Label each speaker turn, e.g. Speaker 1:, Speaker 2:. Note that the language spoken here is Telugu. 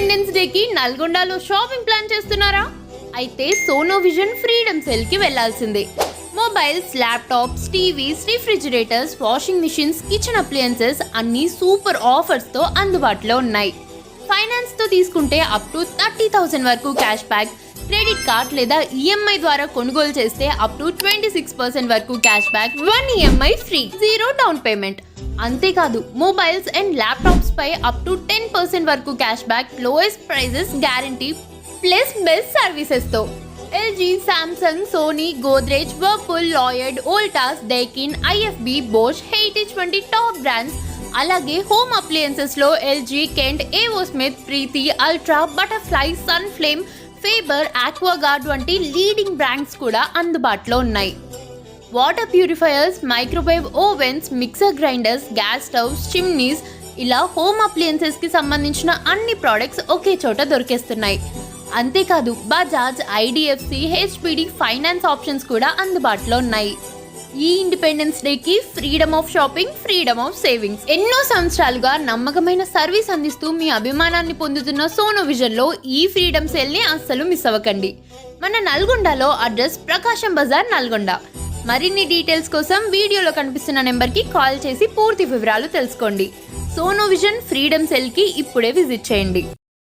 Speaker 1: ఇండిపెండెన్స్ డేకి నల్గొండలో షాపింగ్ ప్లాన్ చేస్తున్నారా? అయితే సోనో విజన్ ఫ్రీడమ్ సేల్ కి వెళ్లాల్సిందే. Mobiles, laptops, TVs, refrigerators, washing machines, kitchen appliances అన్ని సూపర్ ఆఫర్స్ తో అందుబాటులో ఉన్నాయి. ఫైనాన్స్ తో తీసుకుంటే అప్ టు 30,000 వరకు క్యాష్ బ్యాక్, క్రెడిట్ కార్డ్ లేదా ఈఎంఐ ద్వారా కొనుగోలు చేస్తే అప్ టు 26% వరకు cash back, 1 EMI free, 0 down payment. అంతేకాదు మొబైల్స్ అండ్ ల్యాప్టాప్స్ పై అప్ టు 10% వరకు cash back, lowest prices guarantee plus best services తో LG, Samsung, Sony, Godrej, Whirlpool, Lloyd, Voltas, Daikin, IFB, Bosch, హెయిటేజ్ వంటి టాప్ బ్రాండ్స్, అలాగే హోమ్ అప్లయన్సెస్ లో LG, Kent, AO Smith, Preethi, Ultra, Butterfly, Sun flame, fibre, Aquaguard వంటి లీడింగ్ బ్రాండ్స్ కూడా అందుబాటులో ఉన్నాయి. Water purifiers, microwave ovens, mixer grinders, gas stoves, chimneys ఇలా హోమ్ అప్లయన్సెస్ కి సంబంధించిన అన్ని ప్రోడక్ట్స్ ఒకే చోట దొరికేస్తున్నాయి. అంతేకాదు Bajaj, IDFC, HPD finance options కూడా అందుబాటులో ఉన్నాయి. ఈ ఇండిపెండెన్స్ డేకి freedom of shopping, freedom of savings. ఎన్నో సంవత్సరాలుగా నమ్మకమైన సర్వీస్ అందిస్తూ మీ అభిమానాన్ని పొందుతున్న సోనో విజన్ లో ఈ ఫ్రీడమ్ సేల్ ని అస్సలు మిస్ అవ్వకండి. మన నల్గొండలో అడ్రస్ ప్రకాశం బజార్, నల్గొండ. మరిన్ని డీటెయిల్స్ కోసం వీడియోలో కనిపిస్తున్న నెంబర్కి కాల్ చేసి పూర్తి వివరాలు తెలుసుకోండి. సోనో విజన్ ఫ్రీడమ్ సేల్ కి ఇప్పుడే విజిట్ చేయండి.